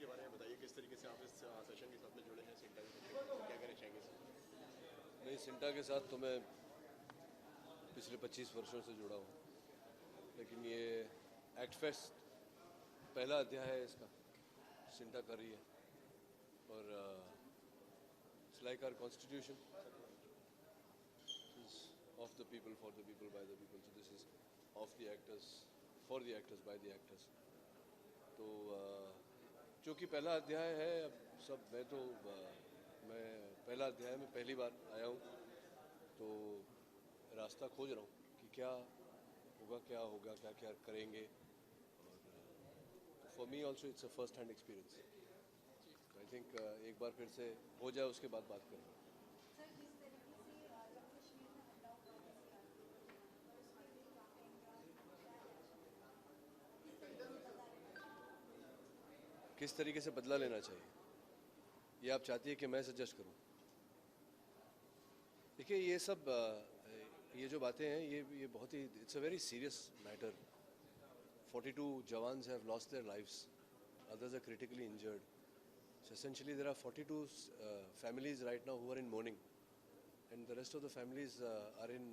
के बारे में बताइए, किस तरीके से आप इस सेशन के साथ में जुड़े हैं सिंटा के साथ में, क्या कहना चाहेंगे सर? नहीं, सिंटा के साथ तो मैं पिछले 25 वर्षों से जुड़ा हूँ, लेकिन ये एक्ट फेस्ट पहला अध्याय है इसका, सिंटा कर रही है। और it's like our constitution is of the people, for the people, by the people, so this is of the actors, for the actors, by the actors. तो चूँकि पहला अध्याय है, अब सब मैं पहला अध्याय में पहली बार आया हूँ, तो रास्ता खोज रहा हूँ कि क्या होगा, क्या क्या करेंगे। और for me also it's a first hand experience. I think एक बार फिर से हो जाए, उसके बाद बात करेंगे। किस तरीके से बदला लेना चाहिए, ये आप चाहती है कि मैं सजेस्ट करूं? देखिए, ये सब ये जो बातें हैं, ये बहुत ही, it's a very serious matter. 42 jawans have lost their lives, others are critically injured. So essentially there are 42 families right now who are in mourning, and the rest of the families are in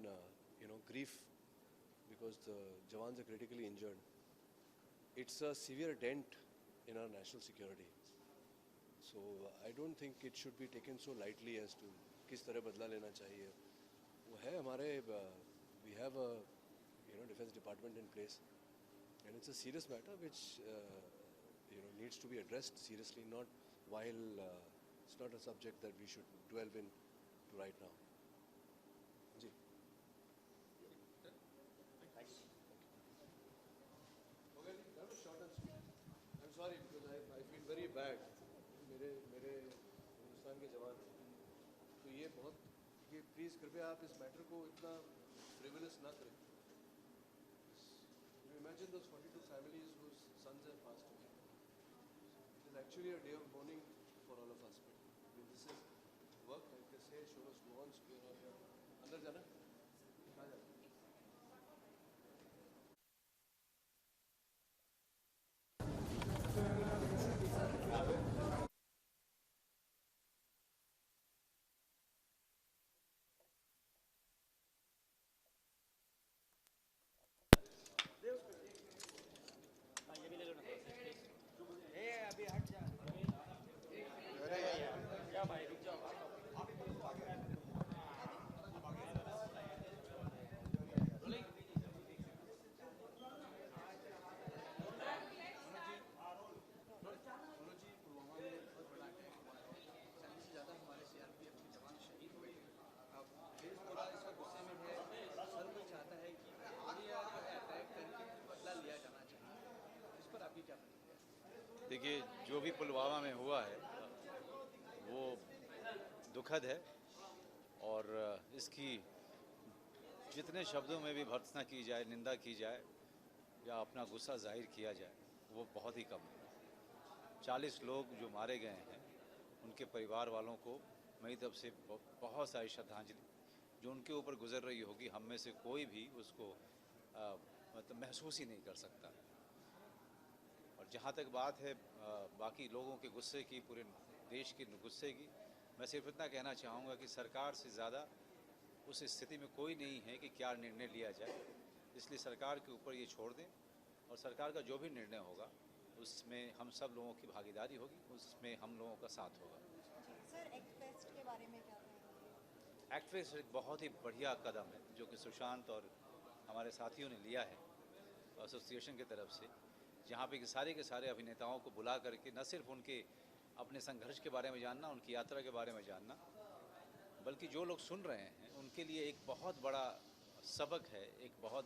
grief because the jawans are critically injured. It's a severe dent in our national security. So I don't think it should be taken so lightly as to किस तरह बदला लेना चाहिए। वो है हमारे, we have a defense department in place, and it's a serious matter which needs to be addressed seriously, not while it's not a subject that we should dwell in right now. Ji, I'm sorry because I feel very bad. मेरे हिंदुस्तान के जवान, तो ये please कृपया आप इस matter को इतना फ्रिवलस ना करें। You imagine those 42 families whose sons have passed away. It is actually a day of mourning for all of us. I mean, this is work, like they say, show us go on. अंदर जाना, कहाँ जाना? देखिए, जो भी पुलवामा में हुआ है वो दुखद है, और इसकी जितने शब्दों में भी भर्त्सना की जाए, निंदा की जाए या अपना गुस्सा जाहिर किया जाए, वो बहुत ही कम है। 40 लोग जो मारे गए हैं, उनके परिवार वालों को मेरी तरफ से बहुत सारी श्रद्धांजलि। जो उनके ऊपर गुजर रही होगी, हम में से कोई भी उसको मतलब महसूस ही नहीं कर सकता। और जहाँ तक बात है बाकी लोगों के गुस्से की, पूरे देश के गुस्से की, मैं सिर्फ इतना कहना चाहूँगा कि सरकार से ज़्यादा उस स्थिति में कोई नहीं है कि क्या निर्णय लिया जाए। इसलिए सरकार के ऊपर ये छोड़ दें, और सरकार का जो भी निर्णय होगा उसमें हम सब लोगों की भागीदारी होगी, उसमें हम लोगों का साथ होगा। सर, एक्ट फेस्ट के बारे में क्या कहेंगे? एक्ट फेस्ट एक बहुत ही बढ़िया कदम है जो कि सुशांत और हमारे साथियों ने लिया है एसोसिएशन की तरफ से, जहाँ पे सारे के सारे अभिनेताओं को बुला करके न सिर्फ उनके अपने संघर्ष के बारे में जानना, उनकी यात्रा के बारे में जानना, बल्कि जो लोग सुन रहे हैं उनके लिए एक बहुत बड़ा सबक है, एक बहुत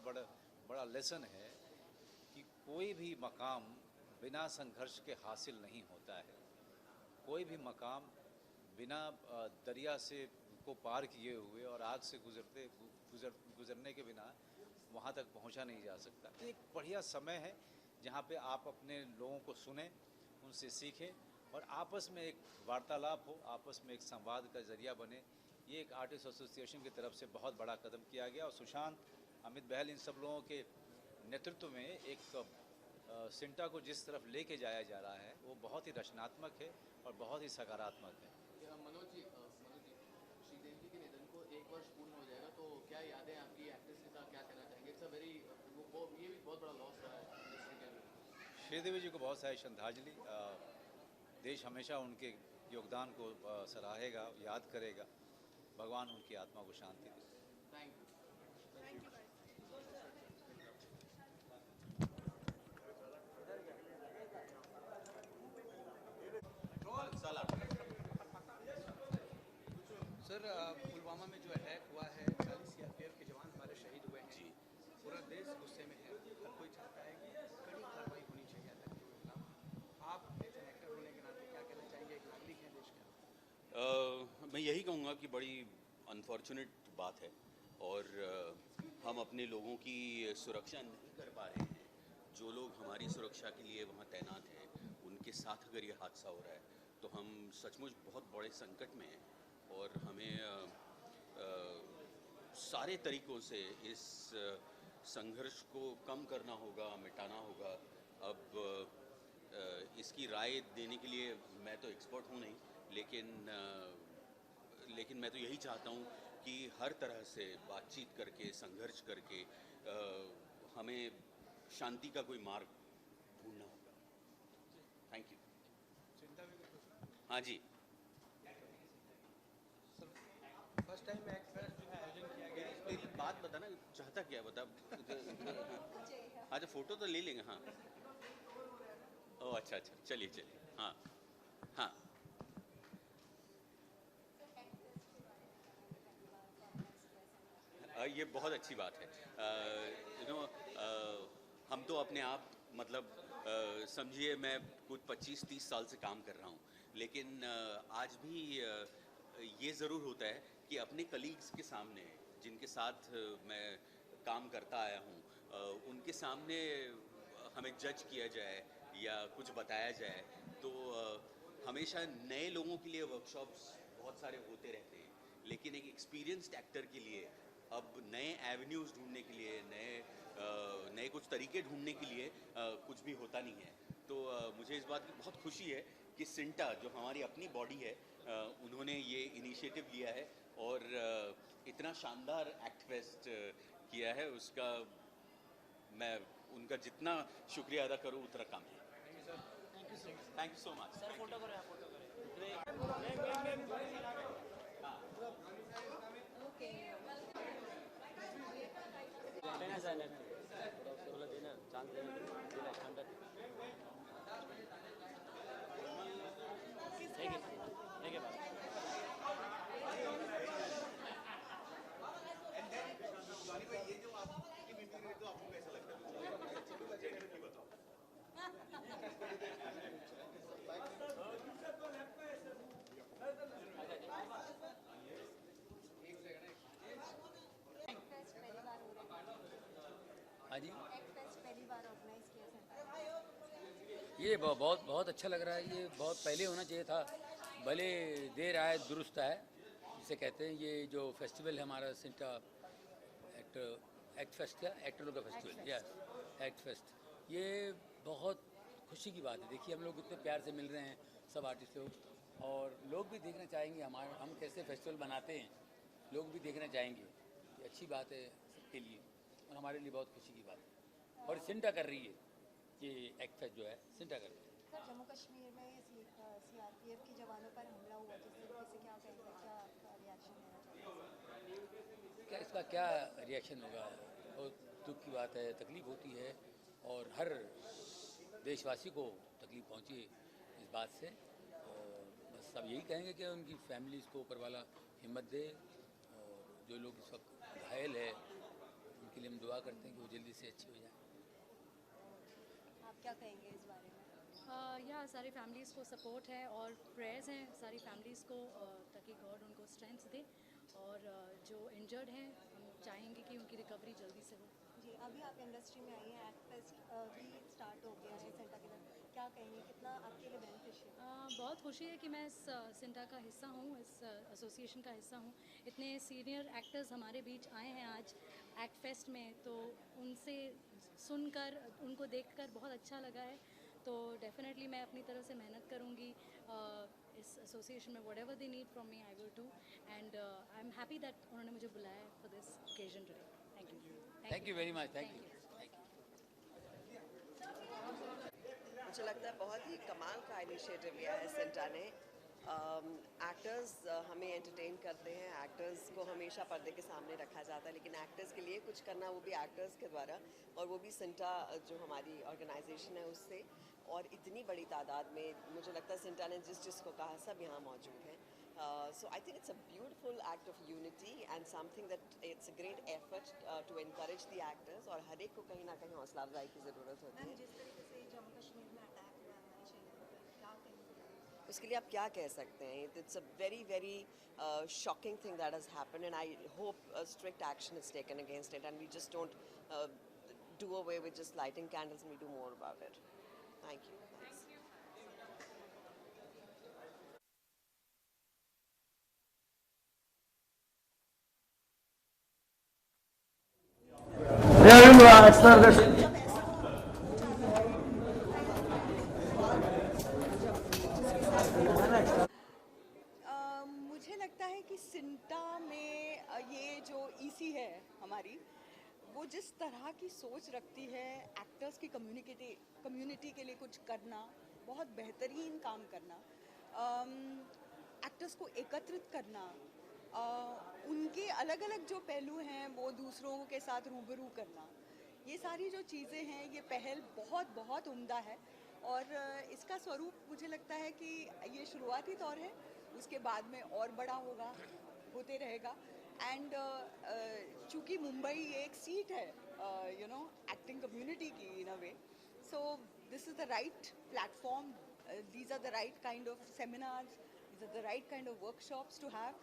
बड़ा लेसन है कि कोई भी मकाम बिना संघर्ष के हासिल नहीं होता है। कोई भी मकाम बिना दरिया से को पार किए हुए और आग से गुजरने के बिना वहाँ तक पहुँचा नहीं जा सकता। तो एक बढ़िया समय है जहाँ पे आप अपने लोगों को सुने, उनसे सीखें और आपस में एक वार्तालाप हो, आपस में एक संवाद का जरिया बने। ये एक आर्टिस्ट एसोसिएशन की तरफ से बहुत बड़ा कदम किया गया, और सुशांत, अमित बहल, इन सब लोगों के नेतृत्व में एक सिंटा को जिस तरफ लेके जाया जा रहा है वो बहुत ही रचनात्मक है और बहुत ही सकारात्मक है। मनोज जी श्रीदेव जी के निधन को 1 वर्ष पूर्ण हो जाएगा, तो क्या यादें आपकी एक्ट्रेस के साथ, क्या कहना चाहेंगे? इट्स अ वेरी ये भी बहुत बड़ा लॉस रहा है इंडस्ट्री के अंदर। श्रीदेवी जी को बहुत सारी श्रद्धांजलि। देश हमेशा उनके योगदान को सराहेगा, याद करेगा। भगवान उनकी आत्मा को शांति दे। Thank you. सर पुलवामा में जो अटैक हुआ है 40 सीआरपीएफ के जवान हमारे शहीद हुए हैं। पूरा देश गुस्से में है। हर कोई चाहता है कि कड़ी कार्रवाई होनी चाहिए आतंकियों के खिलाफ। आप एज एन एक्टर होने के नाते क्या कहना चाहेंगे? एक नागरिक हैं देश का। मैं यही कहूँगा कि बड़ी अनफॉर्चुनेट बात है और हम अपने लोगों की सुरक्षा नहीं कर पा रहे हैं। जो लोग हमारी सुरक्षा के लिए वहाँ तैनात हैं, उनके साथ अगर ये हादसा हो रहा है तो हम सचमुच बहुत बड़े संकट में हैं और हमें सारे तरीक़ों से इस संघर्ष को कम करना होगा, मिटाना होगा। अब इसकी राय देने के लिए मैं तो एक्सपर्ट हूँ नहीं, लेकिन मैं तो यही चाहता हूँ कि हर तरह से बातचीत करके, संघर्ष करके हमें शांति का कोई मार्ग ढूंढना होगा। Thank you. हाँ जी, फर्स्ट टाइम एक्ट फेस्ट जो आयोजन किया गया है, मेरी बात बता ना, चाहता क्या बता। अच्छा फ़ोटो तो ले लेंगे। हाँ ओह अच्छा, चलिए हाँ हाँ। ये बहुत अच्छी बात है। हम तो अपने आप मतलब समझिए मैं कुछ 25-30 साल से काम कर रहा हूँ, लेकिन आज भी ये ज़रूर होता है कि अपने कलीग्स के सामने जिनके साथ मैं काम करता आया हूँ, उनके सामने हमें जज किया जाए या कुछ बताया जाए, तो हमेशा नए लोगों के लिए वर्कशॉप्स बहुत सारे होते रहते हैं, लेकिन एक एक्सपीरियंस्ड एक्टर के लिए अब नए एवेन्यूज़ ढूंढने के लिए, नए कुछ तरीके ढूंढने के लिए कुछ भी होता नहीं है। तो मुझे इस बात की बहुत खुशी है कि सिंटा जो हमारी अपनी बॉडी है, उन्होंने ये इनिशिएटिव लिया है और इतना शानदार एक्ट फेस्ट किया है। उसका मैं उनका जितना शुक्रिया अदा करूँ उतना कम है। Thank you so much. Sir photo करो, फेस्ट पहली बार हो रहा है। हाँ जी, एक्ट फेस्ट पहली बार ऑर्गेनाइज किया सेंटर। ये बहुत अच्छा लग रहा है। ये बहुत पहले होना चाहिए था, भले देर आए दुरुस्त आए जिसे कहते हैं। ये जो फेस्टिवल है हमारा सिंटा एक्ट फेस्ट, क्या एक्टरों का फेस्टिवल, यस एक्ट फेस्ट, ये बहुत खुशी की बात है। देखिए हम लोग इतने प्यार से मिल रहे हैं सब आर्टिस्ट लोग, और लोग भी देखना चाहेंगे हम कैसे फेस्टिवल बनाते हैं, लोग भी देखना चाहेंगे। ये अच्छी बात है सबके लिए और हमारे लिए बहुत खुशी की बात है। और सिंटा कर रही है ये एक्ट फेस्ट जो है, सिंटा कर रही है। सर जम्मू कश्मीर में सीआरपीएफ के जवानों पर हमला हुआ, जिस तरीके से क्या कहेंगे, क्या आपका रिएक्शन देना चाहेंगे? क्या इसका क्या रिएक्शन होगा? बहुत दुख की बात है, तकलीफ़ होती है और हर देशवासी को तकलीफ़ पहुंची इस बात से। और बस सब यही कहेंगे कि उनकी फैमिलीज़ को ऊपर वाला हिम्मत दे, और जो लोग इस वक्त घायल है उनके लिए हम दुआ करते हैं कि वो जल्दी से अच्छे हो जाएं। आप क्या कहेंगे इस बारे में? या सारी फैमिलीज़ को सपोर्ट है और प्रेयर्स हैं सारी फैमिलीज़ को, ताकि गॉड उनको स्ट्रेंथ दे, और जो इंजर्ड हैं हम चाहेंगे कि उनकी रिकवरी जल्दी से हो। जी, अभी आप इंडस्ट्री में आई हैं, एक्ट फेस्ट भी स्टार्ट हो गया है सेंटा के अंदर, क्या कहेंगे, कितना आपके लिए बेनिफिशियल? बहुत खुशी है कि मैं इस सिंटा का हिस्सा हूँ, इस एसोसिएशन का हिस्सा हूँ। इतने सीनियर एक्टर्स हमारे बीच आए हैं आज एक्ट फेस्ट में, तो उनसे सुनकर उनको देखकर बहुत अच्छा लगा है। तो डेफिनेटली मैं अपनी तरफ से मेहनत करूँगी इस एसोसिएशन में। Whatever they need from me I will do, and I am happy that उन्होंने मुझे बुलाया for this occasion today. Thank you very much. Thank you. मुझे लगता है बहुत ही कमाल का इनिशिएटिव लिया है सिंटा ने। एक्टर्स हमें एंटरटेन करते हैं, एक्टर्स को हमेशा पर्दे के सामने रखा जाता है, लेकिन एक्टर्स के लिए कुछ करना, वो भी एक्टर्स के द्वारा, और वो भी सिंटा जो हमारी ऑर्गेनाइजेशन है उससे, और इतनी बड़ी तादाद में। मुझे लगता है सिंटा ने जिसको कहा सब यहाँ मौजूद हैं। So I think it's a beautiful act of unity and something that it's a great effort to encourage the actors, और हर एक को कहीं ना कहीं हौसला अफजाई की ज़रूरत होती है। जिस तरीके से जम्मू कश्मीर में अटैक हुआ हमारे शहरों पर, क्या कहेंगे? उसके लिए आप क्या कह सकते हैं? It's a very very shocking thing that has happened, and I hope strict action is taken against it, and we just don't do away with just lighting candles, and we do more about it. Thank you. Thanks. मुझे लगता है कि सिंटा में ये जो EC है हमारी, वो जिस तरह की सोच रखती है एक्टर्स की कम्युनिटी के लिए कुछ करना, बहुत बेहतरीन काम करना, एक्टर्स को एकत्रित करना, उनके अलग अलग जो पहलू हैं वो दूसरों के साथ रूबरू करना, ये सारी जो चीज़ें हैं, ये पहल बहुत बहुत उम्दा है। और इसका स्वरूप मुझे लगता है कि ये शुरुआती दौर है, उसके बाद में और बड़ा होगा, होते रहेगा। एंड चूँकि मुंबई एक सीट है एक्टिंग कम्युनिटी की in a way, so this is the right platform, these are the right kind of seminars, these are the right kind of workshops to have,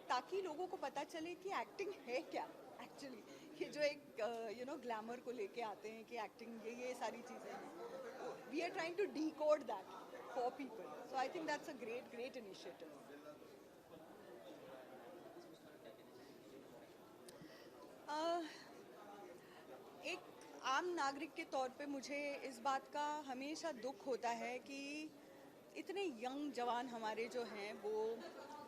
ताकि लोगों को पता चले कि एक्टिंग है क्या एक्चुअली। ये जो एक ग्लैमर को लेके आते हैं कि एक्टिंग ये सारी चीज़ें हैं, we are trying to decode that for people, so I think that's a great initiative. एक आम नागरिक के तौर पे मुझे इस बात का हमेशा दुख होता है कि इतने यंग जवान हमारे जो हैं वो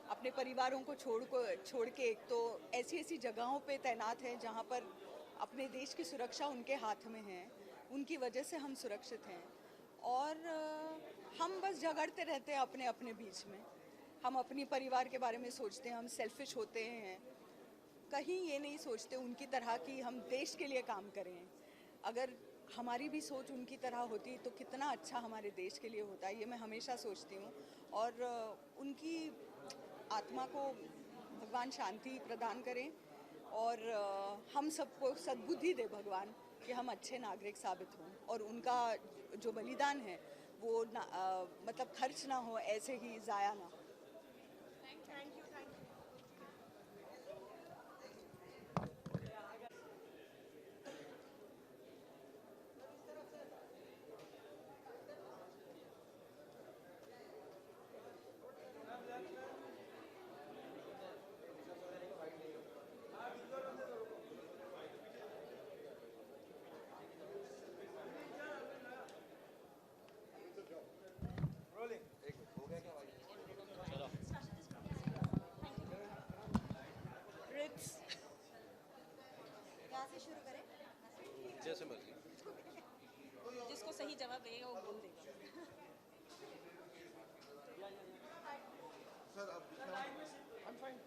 अपने परिवारों को छोड़ के एक तो ऐसी जगहों पे तैनात हैं जहाँ पर अपने देश की सुरक्षा उनके हाथ में है, उनकी वजह से हम सुरक्षित हैं, और हम बस झगड़ते रहते हैं अपने अपने बीच में। हम अपनी परिवार के बारे में सोचते हैं, हम सेल्फिश होते हैं, कहीं ये नहीं सोचते उनकी तरह कि हम देश के लिए काम करें। अगर हमारी भी सोच उनकी तरह होती तो कितना अच्छा हमारे देश के लिए होता, ये मैं हमेशा सोचती हूँ। और उनकी आत्मा को भगवान शांति प्रदान करें, और हम सबको सद्बुद्धि दे भगवान कि हम अच्छे नागरिक साबित हों, और उनका जो बलिदान है वो मतलब खर्च ना हो, ऐसे ही ज़ाया ना हो। यहाँ से शुरू करें? जैसे मर्जी। जिसको सही जवाब देगा वो बोल देगा। I'm fine.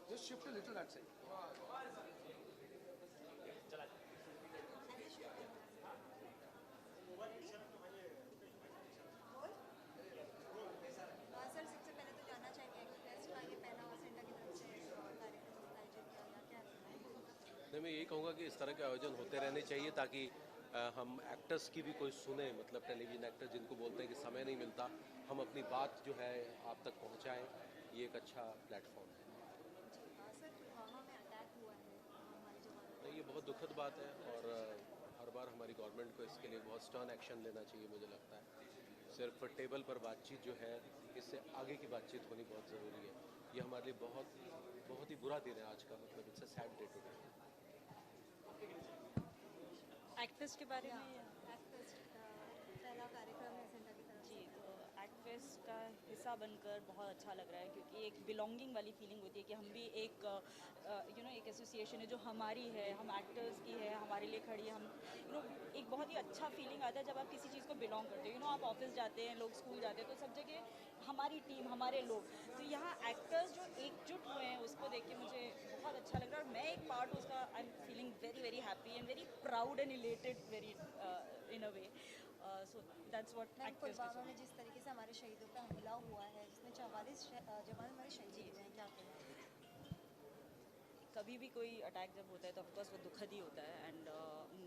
Just shift a little that side. Sir, सबसे पहले तो जानना चाहेंगे कि फेस्ट का ये पहला सिंटा की तरफ से कार्यक्रम आयोजित किया गया, क्या नहीं, मैं यही कहूँगा कि इस तरह के आयोजन होते रहने चाहिए ताकि हम एक्टर्स की भी कोई सुने, मतलब टेलीविज़न एक्टर जिनको बोलते हैं कि समय नहीं मिलता, हम अपनी बात जो है आप तक पहुँचाएँ, ये एक अच्छा प्लेटफॉर्म है। सर, पुलवामा में अटैक हुआ है हमारे जवानों तो ये बहुत दुखद बात है, और हर बार हमारी गवर्नमेंट को इसके लिए बहुत स्टर्न एक्शन लेना चाहिए। मुझे लगता है सिर्फ टेबल पर बातचीत जो है, इससे आगे की बातचीत होनी बहुत ज़रूरी है। ये हमारे लिए बहुत ही बुरा दिन है आज का, मतलब it's a sad day today. Actfest के बारे में पहला कार्यक्रम है सेंटा की तरफ जी, तो एक्टफेस्ट का हिस्सा बनकर बहुत अच्छा लग रहा है, क्योंकि एक बिलोंगिंग वाली फीलिंग होती है कि हम भी एक एक एसोसिएशन है जो हमारी है, हम एक्टर्स की है, हमारे लिए खड़ी है। हम एक बहुत ही अच्छा फीलिंग आता है जब आप किसी चीज़ को बिलोंग करते हो। आप ऑफिस जाते हैं, लोग स्कूल जाते हैं, तो सब जगह हमारी टीम, हमारे लोग, तो यहाँ एक्टर्स जो एकजुट हुए हैं उसको देख के मुझे बहुत अच्छा लग रहा है, और मैं एक पार्ट उसका। I am feeling very very happy and very proud and elated, very in a way. So that's what ma'am actors Pulwama में जिस तरीके से हमारे शहीदों पर हमला हुआ है, जिसमें 44 जवान हमारे शहीद हुए हैं, क्या कहना है? कभी भी कोई अटैक जब होता है तो ऑफकोर्स वो दुखद ही होता है, एंड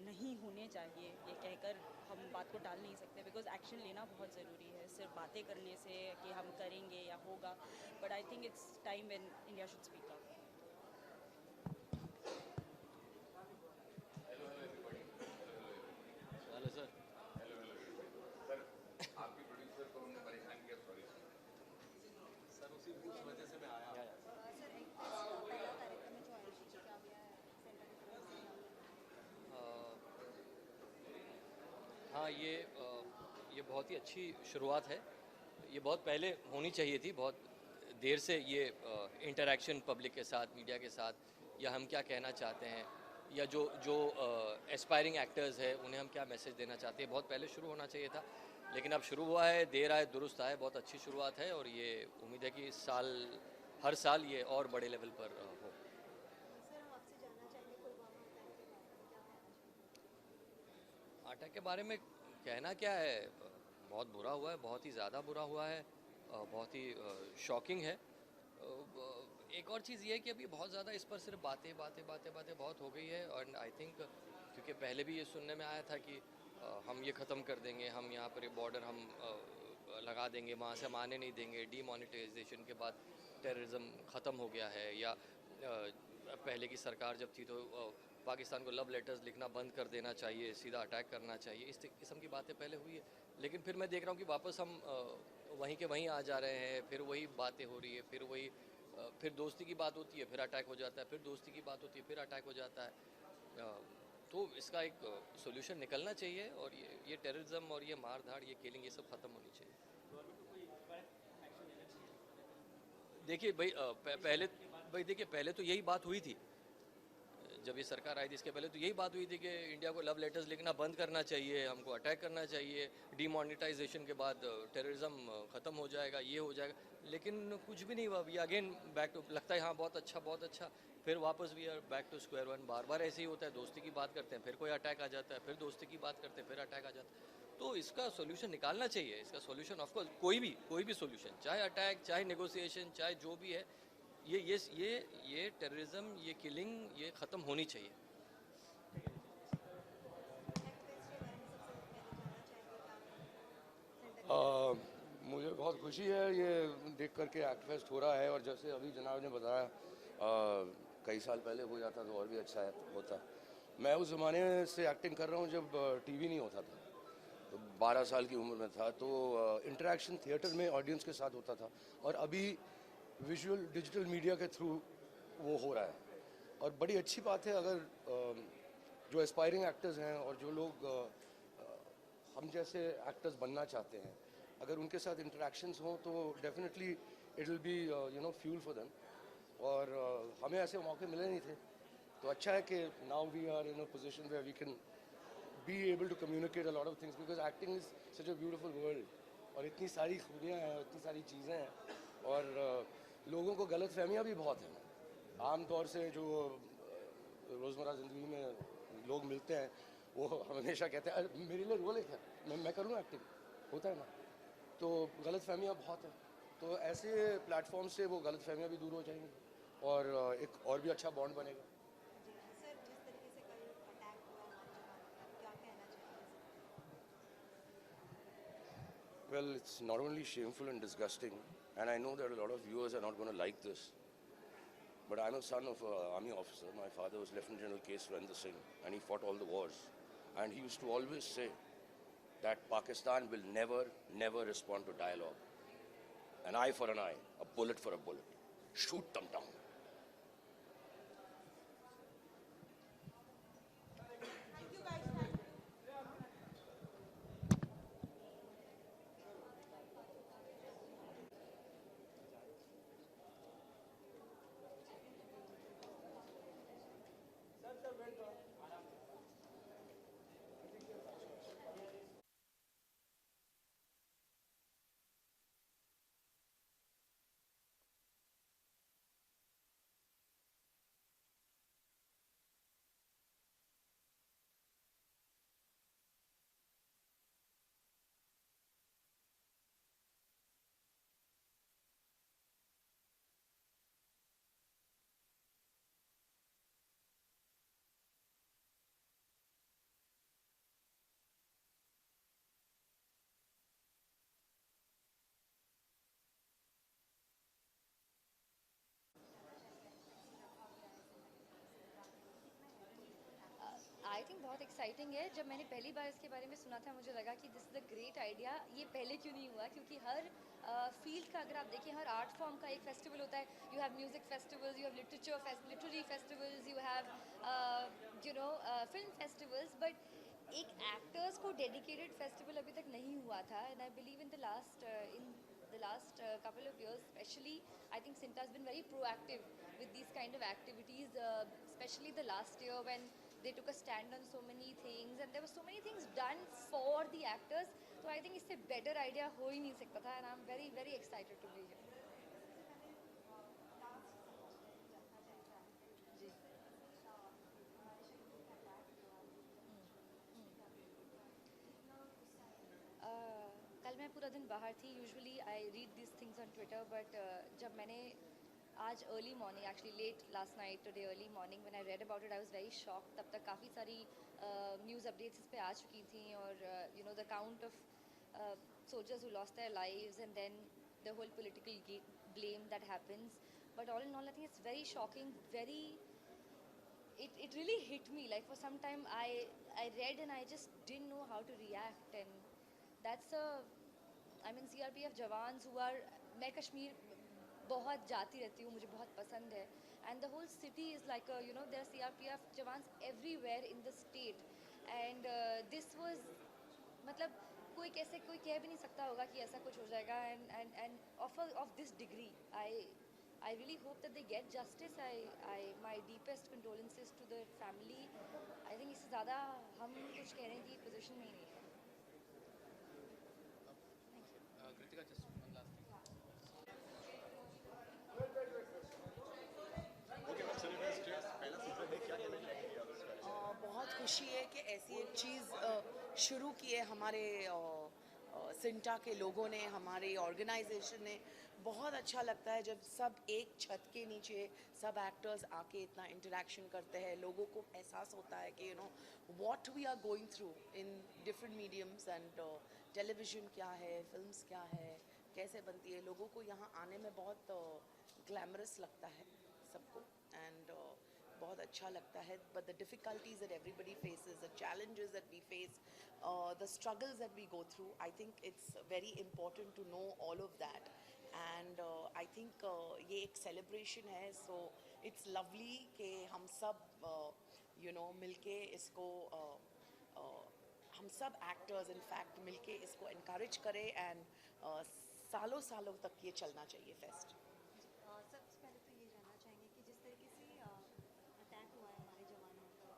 नहीं होने चाहिए ये कहकर हम बात को टाल नहीं सकते, बिकॉज एक्शन लेना बहुत ज़रूरी है। सिर्फ बातें करने से कि हम करेंगे या होगा, but I think it's time when India should speak up. Hello sir. आपके प्रोड्यूसर को उन्होंने परेशान किया, सॉरी सर, उसी वजह से मैं आया। सर एक पहला कार्यक्रम है जो आयोजित किया गया है सेंटा की तरफ से, हाँ, ये बहुत ही अच्छी शुरुआत है। ये बहुत पहले होनी चाहिए थी, बहुत देर से ये इंटरेक्शन पब्लिक के साथ, मीडिया के साथ, या हम क्या कहना चाहते हैं, या जो एस्पायरिंग एक्टर्स है उन्हें हम क्या मैसेज देना चाहते हैं, बहुत पहले शुरू होना चाहिए था। लेकिन अब शुरू हुआ है, देर आए दुरुस्त आए, बहुत अच्छी शुरुआत है, और ये उम्मीद है कि इस साल, हर साल ये और बड़े लेवल पर हो। सर हम आपसे जानना चाहेंगे पुलवामा अटैक के बारे में क्या कहना चाहेंगे? अटैक के बारे में कहना क्या है, बहुत बुरा हुआ है, बहुत ही ज़्यादा बुरा हुआ है, बहुत ही शॉकिंग है। एक और चीज़ ये है कि अभी बहुत ज़्यादा इस पर सिर्फ बातें बहुत हो गई है, और आई थिंक क्योंकि पहले भी ये सुनने में आया था कि हम ये ख़त्म कर देंगे, हम यहाँ पर बॉर्डर हम लगा देंगे, वहाँ से हम आने नहीं देंगे, डीमोनेटाइजेशन के बाद टेररिज्म ख़त्म हो गया है, या पहले की सरकार जब थी तो पाकिस्तान को लव लेटर्स लिखना बंद कर देना चाहिए, सीधा अटैक करना चाहिए, इस किस्म की बातें पहले हुई है। लेकिन फिर मैं देख रहा हूँ कि वापस हम वहीं के वहीं आ जा रहे हैं, फिर वही बातें हो रही है, फिर वही फिर दोस्ती की बात होती है, फिर अटैक हो जाता है, फिर दोस्ती की बात होती है, फिर अटैक हो जाता है। तो इसका एक सोल्यूशन निकलना चाहिए, और ये टेररिज्म और ये मार धाड़, ये किलिंग, ये सब ख़त्म होनी चाहिए। देखिए पहले तो यही बात हुई थी, जब ये सरकार आई थी इसके पहले तो यही बात हुई थी कि इंडिया को लव लेटर्स लिखना बंद करना चाहिए, हमको अटैक करना चाहिए, डीमोनेटाइजेशन के बाद टेररिज्म ख़त्म हो जाएगा, ये हो जाएगा, लेकिन कुछ भी नहीं हुआ। ये अगेन बैक टू, लगता है हाँ बहुत अच्छा, फिर वापस we are back to square one. बार बार ऐसे ही होता है, दोस्ती की बात करते हैं, फिर कोई अटैक आ जाता है, फिर दोस्ती की बात करते हैं, फिर अटैक आ जाता है। तो इसका सोल्यूशन निकालना चाहिए। इसका सोल्यूशन ऑफकोर्स कोई भी सोल्यूशन, चाहे अटैक, चाहे नेगोशिएशन, चाहे जो भी है, ये टेररिज्म, ये किलिंग, ये ख़त्म होनी चाहिए। मुझे बहुत खुशी है ये देख कर के एक्ट फेस्ट हो रहा है, और जैसे अभी जनाब ने बताया कई साल पहले हो जाता तो और भी अच्छा होता। मैं उस ज़माने से एक्टिंग कर रहा हूँ जब टीवी नहीं होता था, तो 12 साल की उम्र में था, तो इंटरेक्शन थिएटर में ऑडियंस के साथ होता था, और अभी विजुअल डिजिटल मीडिया के थ्रू वो हो रहा है। और बड़ी अच्छी बात है अगर जो एस्पायरिंग एक्टर्स हैं और जो लोग हम जैसे एक्टर्स बनना चाहते हैं, अगर उनके साथ इंटरेक्शंस हों तो definitely it will be fuel for them. और हमें ऐसे मौके मिले नहीं थे, तो अच्छा है कि now we are in a position where we can be able to communicate a lot of things, because acting is such a beautiful world, और इतनी सारी खूबियाँ हैं, इतनी सारी चीज़ें हैं, और लोगों को गलत फहमियाँ भी बहुत हैं। आम तौर से जो रोज़मर्रा ज़िंदगी में लोग मिलते हैं वो हमेशा कहते हैं मेरे लिए रोल है क्या, मैं करूँ एक्टिंग, होता है ना, तो गलत फहमियाँ बहुत हैं। तो ऐसे प्लेटफॉर्म से वो गलत फहमियाँ भी दूर हो जाएंगी, और एक और भी अच्छा बॉन्ड बनेगा। सर जिस तरीके से कल अटैक हुआ नौजवान पर, क्या कहना चाहेंगे? Well, it's not only shameful and disgusting, and I know that a lot of viewers are not going to like this, but I'm a son of an army officer. My father was Lieutenant General K. Surendra Singh, and he fought all the wars. And he used to always say that Pakistan will never respond to dialogue. An eye for an eye, a bullet for a bullet. Shoot them down. Thank you guys. Think बहुत exciting है. जब मैंने पहली बार इसके बारे में सुना था मुझे लगा कि this is a great idea. ये पहले क्यों नहीं हुआ, क्योंकि हर फील्ड का अगर आप देखें हर आर्ट फॉर्म का एक फेस्टिवल होता है. You have music festivals, you have literary festivals, you have film festivals, but एक एक्टर्स को डेडिकेटेड फेस्टिवल अभी तक नहीं हुआ था. And I believe in the last couple of years especially, I think Sinta has been very proactive with these kind of activities, especially the last year when they took a stand on so many things and there were so many things done for the actors. So I think इससे better idea हो ही नहीं सकता था, and I'm very very excited to be here. कल मैं पूरा दिन बाहर थी. Usually I read this things on Twitter, but जब मैंने आज early morning, actually late last night today early morning when I read about it, I was very shocked. तब तक काफ़ी सारी न्यूज़ अपडेट्स इस पे आ चुकी थी, और you know the count of soldiers who lost their lives, and then the whole political blame that happens. But all in all, I think it's very shocking, it really hit me. Like for some time I read and I just didn't know how to react, and that's CRPF jawans who are, मैं कश्मीर बहुत जाती रहती हूँ, मुझे बहुत पसंद है, and the whole city is like there are CRPF jawans everywhere in the state, and this was मतलब कोई कह भी नहीं सकता होगा कि ऐसा कुछ हो जाएगा, and of this degree. I really hope that they get justice. My deepest condolences to the family. I think इससे ज़्यादा हम कुछ कहने की पोजीशन में ही नहीं है. Kritika, just one last thing. बहुत खुशी है कि ऐसी एक चीज़ शुरू की है हमारे सिंटा के लोगों ने, हमारे ऑर्गेनाइजेशन ने. बहुत अच्छा लगता है जब सब एक छत के नीचे सब एक्टर्स आके इतना इंटरेक्शन करते हैं. लोगों को एहसास होता है कि what we are going through in different mediums, and television क्या है, फिल्म्स क्या है, कैसे बनती है. लोगों को यहाँ आने में बहुत ग्लैमरस लगता है सबको, एंड बहुत अच्छा लगता है. But the difficulties that everybody faces, the challenges that we face, the struggles that we go through, I think it's very important to know all of that. And I think ये एक celebration है, so it's lovely कि हम सब मिलके इसको हम सब एक्टर्स इनफैक्ट मिलके इसको इनकरेज करें, एंड सालों सालों तक ये चलना चाहिए फेस्ट. सबसे पहले तो ये जानना चाहेंगे कि जिस तरीके से अटैक हुआ है हमारे जवानों पर,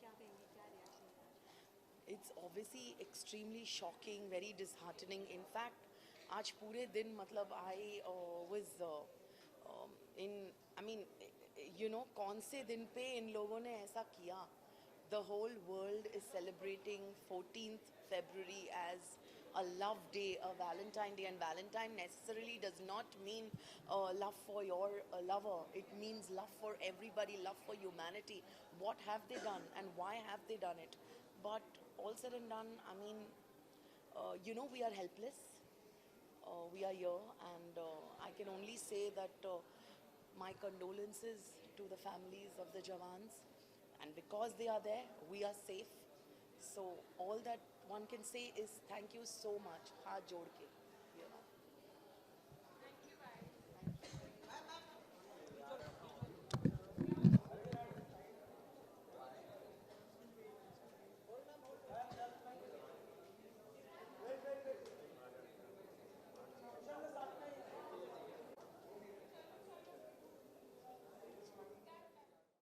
क्या कहेंगे, क्या रिएक्शन है? It's obviously extremely shocking, very disheartening. In fact, आज पूरे दिन मतलब I was कौन से दिन पे इन लोगों ने ऐसा किया. The whole world is celebrating 14th February as a love day, a Valentine Day, and Valentine necessarily does not mean love for your lover. It means love for everybody, love for humanity. What have they done and why have they done it? But all said and done, I mean, we are helpless. We are here, and I can only say that my condolences to the families of the Jawans, and because they are there, we are safe. So all that one can say is thank you so much. Haath jod ke,